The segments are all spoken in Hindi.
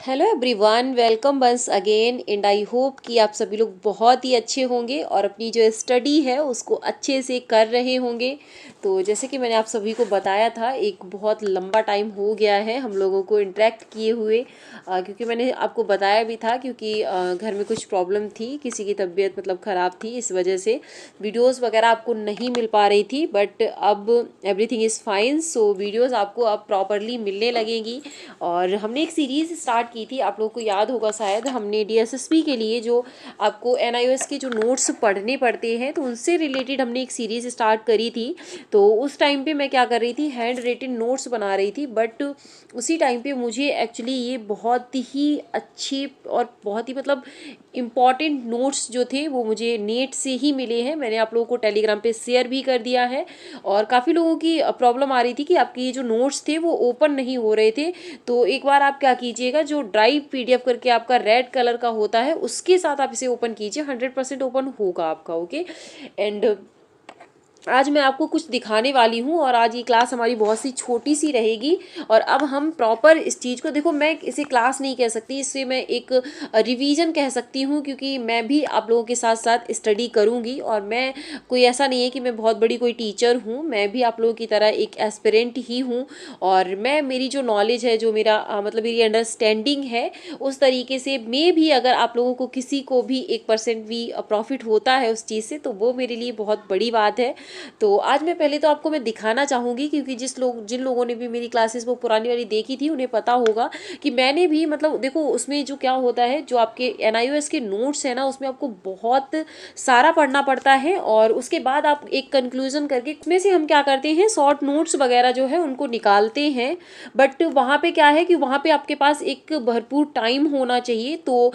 Hello everyone, welcome once again and I hope कि आप सभी लोग बहुत ही अच्छे होंगे और अपनी जो स्टडी है उसको अच्छे से कर रहे होंगे। तो जैसे कि मैंने आप सभी को बताया था, एक बहुत लंबा टाइम हो गया है हम लोगों को इंटरेक्ट किए हुए, क्योंकि मैंने आपको बताया भी था, क्योंकि घर में कुछ प्रॉब्लम थी, किसी की तबीयत मतलब ख़राब थी, इस वजह से वीडियोस वगैरह आपको नहीं मिल पा रही थी। बट अब everything is fine, so videos आपको अब प्रॉपरली मिलने लगेंगी। और हमने एक सीरीज़ स्टार्ट की थी, आप लोगों को याद होगा शायद, हमने डीएसएसपी के लिए जो आपको एनआईओएस के जो नोट्स पढ़ने पड़ते हैं तो उनसे रिलेटेड हमने एक सीरीज़ स्टार्ट करी थी। तो उस टाइम पे मैं क्या कर रही थी, हैंड रिटन नोट्स बना रही थी। बट उसी टाइम पे मुझे एक्चुअली ये बहुत ही अच्छे और बहुत ही मतलब इम्पॉर्टेंट नोट्स जो थे वो मुझे नेट से ही मिले हैं। मैंने आप लोगों को टेलीग्राम पे शेयर भी कर दिया है। और काफ़ी लोगों की प्रॉब्लम आ रही थी कि आपके ये जो नोट्स थे वो ओपन नहीं हो रहे थे। तो एक बार आप क्या कीजिएगा, जो ड्राइव पीडीएफ करके आपका रेड कलर का होता है उसके साथ आप इसे ओपन कीजिए, 100% ओपन होगा आपका। ओके। एंड आज मैं आपको कुछ दिखाने वाली हूँ और आज ये क्लास हमारी बहुत सी छोटी सी रहेगी। और अब हम प्रॉपर इस चीज़ को देखो, मैं इसे क्लास नहीं कह सकती, इससे मैं एक रिवीजन कह सकती हूँ, क्योंकि मैं भी आप लोगों के साथ साथ स्टडी करूँगी। और मैं कोई ऐसा नहीं है कि मैं बहुत बड़ी कोई टीचर हूँ, मैं भी आप लोगों की तरह एक एस्पिरेंट ही हूँ। और मैं मेरी जो नॉलेज है, जो मेरा मतलब मेरी अंडरस्टैंडिंग है, उस तरीके से मैं भी, अगर आप लोगों को किसी को भी 1% भी प्रॉफिट होता है उस चीज़ से, तो वो मेरे लिए बहुत बड़ी बात है। तो आज मैं पहले तो आपको मैं दिखाना चाहूँगी, क्योंकि जिन लोगों ने भी मेरी क्लासेस वो पुरानी वाली देखी थी उन्हें पता होगा कि मैंने भी मतलब देखो, उसमें जो क्या होता है, जो आपके एनआईओएस के नोट्स है ना, उसमें आपको बहुत सारा पढ़ना पड़ता है। और उसके बाद आप एक कंक्लूजन करके उसमें से हम क्या करते हैं, शॉर्ट नोट्स वगैरह जो है उनको निकालते हैं। बट वहाँ पे क्या है कि वहाँ पे आपके पास एक भरपूर टाइम होना चाहिए। तो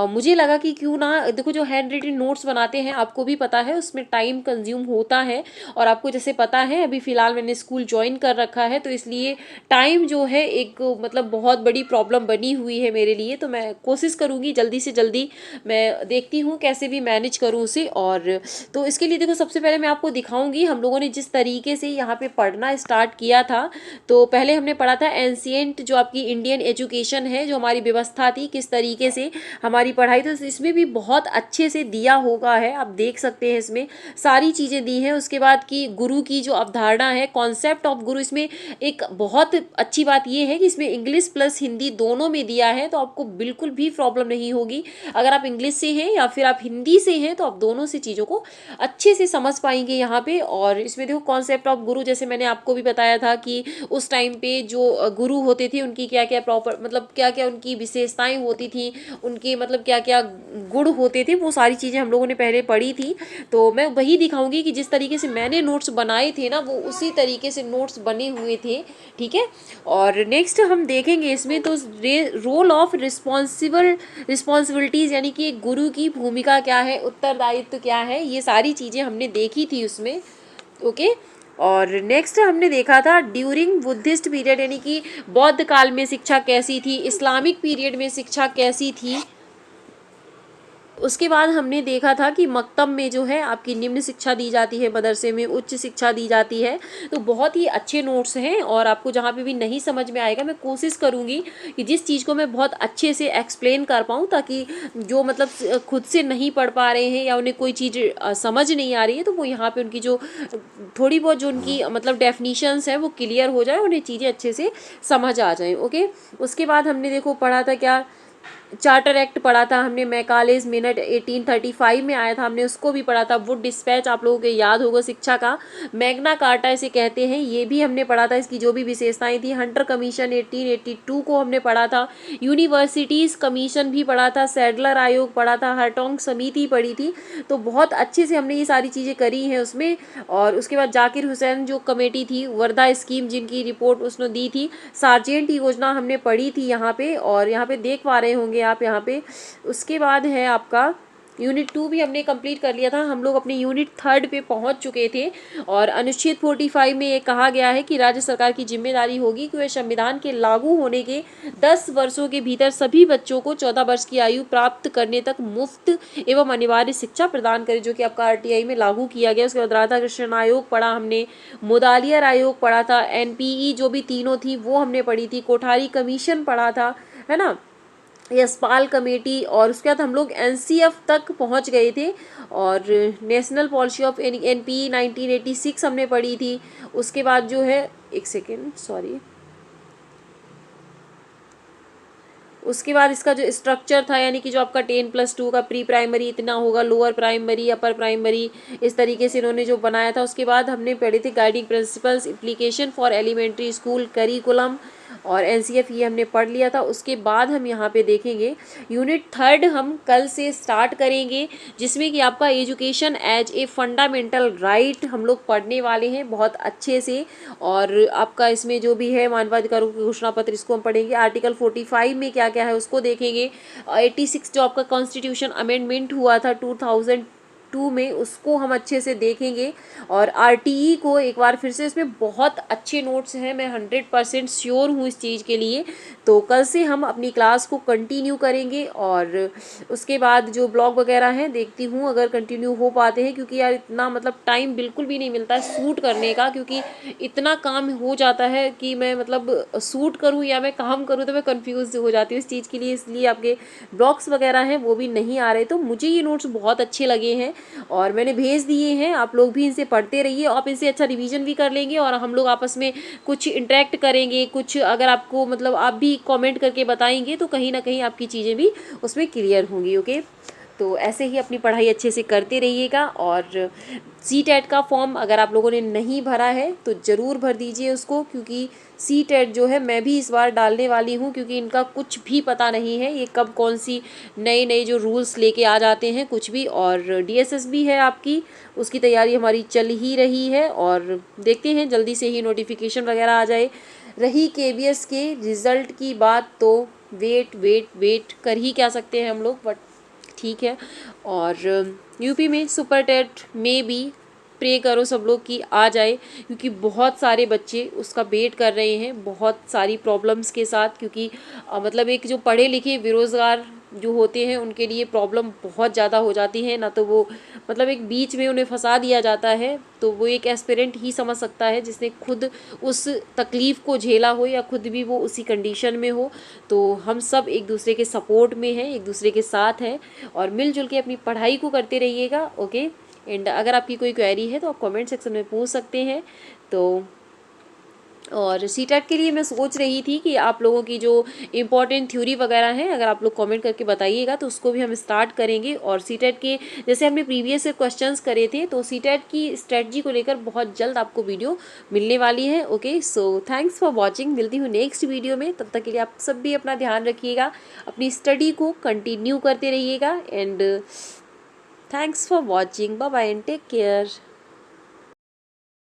मुझे लगा कि क्यों ना, देखो जो हैंड रिटन नोट्स बनाते हैं आपको भी पता है उसमें टाइम कंज्यूम होता है। और आपको जैसे पता है, अभी फ़िलहाल मैंने स्कूल ज्वाइन कर रखा है, तो इसलिए टाइम जो है एक मतलब बहुत बड़ी प्रॉब्लम बनी हुई है मेरे लिए। तो मैं कोशिश करूँगी जल्दी से जल्दी, मैं देखती हूँ कैसे भी मैनेज करूँ उसे। और तो इसके लिए देखो, सबसे पहले मैं आपको दिखाऊंगी हम लोगों ने जिस तरीके से यहाँ पे पढ़ना स्टार्ट किया था। तो पहले हमने पढ़ा था एंशिएंट, जो आपकी इंडियन एजुकेशन है, जो हमारी व्यवस्था थी, किस तरीके से हमारी पढ़ाई। तो इसमें भी बहुत अच्छे से दिया होगा है, आप देख सकते हैं इसमें सारी चीज़ें दी हैं। उसके बाद की गुरु की जो अवधारणा है, कॉन्सेप्ट ऑफ गुरु, इसमें एक बहुत अच्छी बात यह है कि इसमें इंग्लिश प्लस हिंदी दोनों में दिया है, तो आपको बिल्कुल भी प्रॉब्लम नहीं होगी। अगर आप इंग्लिश से हैं या फिर आप हिंदी से हैं तो आप दोनों से चीज़ों को अच्छे से समझ पाएंगे यहाँ पे। और इसमें देखो कॉन्सेप्ट ऑफ गुरु, जैसे मैंने आपको भी बताया था कि उस टाइम पे जो गुरु होते थे उनकी क्या क्या प्रॉपर मतलब क्या क्या उनकी विशेषताएं होती थी, उनके मतलब क्या क्या गुण होते थे, वो सारी चीज़ें हम लोगों ने पहले पढ़ी थी। तो मैं वही दिखाऊंगी कि जिस तरीके से मैंने नोट्स बनाए थे ना, वो उसी तरीके से नोट्स बने हुए थे। ठीक है। और नेक्स्ट हम देखेंगे इसमें, तो रोल ऑफ रिस्पॉन्सिबिलिटीज़, यानी कि एक गुरु की भूमिका क्या है, उत्तरदायित्व क्या है, ये सारी चीज़ें हमने देखी थी उसमें। ओके। और नेक्स्ट हमने देखा था ड्यूरिंग बुद्धिस्ट पीरियड, यानी कि बौद्ध काल में शिक्षा कैसी थी, इस्लामिक पीरियड में शिक्षा कैसी थी। उसके बाद हमने देखा था कि मकतब में जो है आपकी निम्न शिक्षा दी जाती है, मदरसे में उच्च शिक्षा दी जाती है। तो बहुत ही अच्छे नोट्स हैं और आपको जहाँ पे भी नहीं समझ में आएगा, मैं कोशिश करूँगी कि जिस चीज़ को मैं बहुत अच्छे से एक्सप्लेन कर पाऊँ, ताकि जो मतलब खुद से नहीं पढ़ पा रहे हैं या उन्हें कोई चीज़ समझ नहीं आ रही है, तो वो यहाँ पे उनकी जो थोड़ी बहुत जो उनकी मतलब डेफिनीशंस है वो क्लियर हो जाए, उन्हें चीज़ें अच्छे से समझ आ जाएँ। ओके। उसके बाद हमने देखो पढ़ा था क्या, चार्टर एक्ट पढ़ा था हमने, मैकालेज मिनट 1835 में आया था, हमने उसको भी पढ़ा था। वुड डिस्पैच आप लोगों को याद होगा शिक्षा का, मैग्ना कार्टा इसे कहते हैं, ये भी हमने पढ़ा था, इसकी जो भी विशेषताएं थी। हंटर कमीशन 1882 को हमने पढ़ा था। यूनिवर्सिटीज़ कमीशन भी पढ़ा था, सैडलर आयोग पढ़ा था, हरटोंग समिति पढ़ी थी। तो बहुत अच्छे से हमने ये सारी चीज़ें करी हैं उसमें। और उसके बाद जाकिर हुसैन जो कमेटी थी, वर्धा स्कीम जिनकी रिपोर्ट उसने दी थी, सार्जेंट योजना हमने पढ़ी थी यहाँ पे, और यहाँ पे देख पा रहे होंगे आप यहाँ पे। उसके बाद है आपका यूनिट 2 भी हमने कंप्लीट कर लिया था, हम लोग अपने यूनिट 3 पे पहुंच चुके थे। और अनुच्छेद 45 में ये कहा गया है कि राज्य सरकार की जिम्मेदारी होगी कि वह संविधान के लागू होने के 10 वर्षों के भीतर सभी बच्चों को 14 वर्ष की आयु प्राप्त करने तक मुफ्त एवं अनिवार्य शिक्षा प्रदान करे, जो कि आपका आरटीआई में लागू किया गया। उसके बाद राधा कृष्णन आयोग पढ़ा हमने, मुदालियर आयोग पढ़ा था, एनपीई जो भी तीनों थी वो हमने पढ़ी थी, कोठारी कमीशन पढ़ा था, है ना। यशपाल कमेटी, और उसके बाद हम लोग एनसीएफ तक पहुंच गए थे। और नेशनल पॉलिसी ऑफ एनपी 1986 हमने पढ़ी थी। उसके बाद जो है, एक सेकेंड सॉरी, उसके बाद इसका जो स्ट्रक्चर था, यानी कि जो आपका 10+2 का प्री प्राइमरी इतना होगा, लोअर प्राइमरी, अपर प्राइमरी, इस तरीके से इन्होंने जो बनाया था। उसके बाद हमने पढ़े थे guiding principles, application for elementary school curriculum, और एनसीएफ ये हमने पढ़ लिया था। उसके बाद हम यहाँ पे देखेंगे यूनिट 3 हम कल से स्टार्ट करेंगे, जिसमें कि आपका education as a fundamental right हम लोग पढ़ने वाले हैं बहुत अच्छे से। और आपका इसमें जो भी है मानवाधिकारों की घोषणा पत्र, इसको हम पढ़ेंगे। आर्टिकल 45 में क्या क्या है उसको देखेंगे। 86 जो आपका कॉन्स्टिट्यूशन अमेंडमेंट हुआ था 2002 में, उसको हम अच्छे से देखेंगे। और आरटीई को एक बार फिर से, इसमें बहुत अच्छे नोट्स हैं, मैं 100% श्योर हूँ इस चीज़ के लिए। तो कल से हम अपनी क्लास को कंटिन्यू करेंगे। और उसके बाद जो ब्लॉग वगैरह हैं देखती हूँ अगर कंटिन्यू हो पाते हैं, क्योंकि यार इतना मतलब टाइम बिल्कुल भी नहीं मिलता है शूट करने का, क्योंकि इतना काम हो जाता है कि मैं मतलब शूट करूँ या मैं काम करूँ तो मैं कंफ्यूज हो जाती हूँ इस चीज़ के लिए। इसलिए आपके ब्लॉग्स वगैरह हैं वो भी नहीं आ रहे। तो मुझे ये नोट्स बहुत अच्छे लगे हैं और मैंने भेज दिए हैं। आप लोग भी इनसे पढ़ते रहिए, आप इनसे अच्छा रिवीजन भी कर लेंगे और हम लोग आपस में कुछ इंटरेक्ट करेंगे। कुछ अगर आपको मतलब आप भी कमेंट करके बताएंगे तो कहीं ना कहीं आपकी चीज़ें भी उसमें क्लियर होंगी। ओके, तो ऐसे ही अपनी पढ़ाई अच्छे से करते रहिएगा। और सी-टेट का फॉर्म अगर आप लोगों ने नहीं भरा है तो ज़रूर भर दीजिए उसको, क्योंकि सी-टेट जो है मैं भी इस बार डालने वाली हूँ, क्योंकि इनका कुछ भी पता नहीं है ये कब कौन सी नए नए जो रूल्स लेके आ जाते हैं कुछ भी। और डीएसएस भी है आपकी, उसकी तैयारी हमारी चल ही रही है और देखते हैं जल्दी से ही नोटिफिकेशन वगैरह आ जाए। रही केवीएस के रिज़ल्ट की बात, तो वेट वेट वेट कर ही क्या सकते हैं हम लोग, बट ठीक है। और यूपी में सुपर टेट में भी प्रे करो सब लोग कि आ जाए, क्योंकि बहुत सारे बच्चे उसका वेट कर रहे हैं बहुत सारी प्रॉब्लम्स के साथ। क्योंकि मतलब एक जो पढ़े लिखे बेरोज़गार जो होते हैं उनके लिए प्रॉब्लम बहुत ज़्यादा हो जाती है ना। तो वो मतलब एक बीच में उन्हें फंसा दिया जाता है, तो वो एक एस्पिरेंट ही समझ सकता है जिसने खुद उस तकलीफ़ को झेला हो या खुद भी वो उसी कंडीशन में हो। तो हम सब एक दूसरे के सपोर्ट में हैं, एक दूसरे के साथ हैं और मिलजुल के अपनी पढ़ाई को करते रहिएगा। ओके, एंड अगर आपकी कोई क्वेरी है तो आप कमेंट सेक्शन में पूछ सकते हैं। तो और सी-टेट के लिए मैं सोच रही थी कि आप लोगों की जो इम्पोर्टेंट थ्योरी वगैरह है अगर आप लोग कमेंट करके बताइएगा तो उसको भी हम स्टार्ट करेंगे। और सी-टेट के जैसे हमने प्रीवियस क्वेश्चंस करे थे, तो सी-टेट की स्ट्रेटजी को लेकर बहुत जल्द आपको वीडियो मिलने वाली है। Okay, so thanks for watching, मिलती हूँ नेक्स्ट वीडियो में। तब तक के लिए आप सब भी अपना ध्यान रखिएगा, अपनी स्टडी को कंटिन्यू करते रहिएगा। And thanks for watching, bye bye and take care.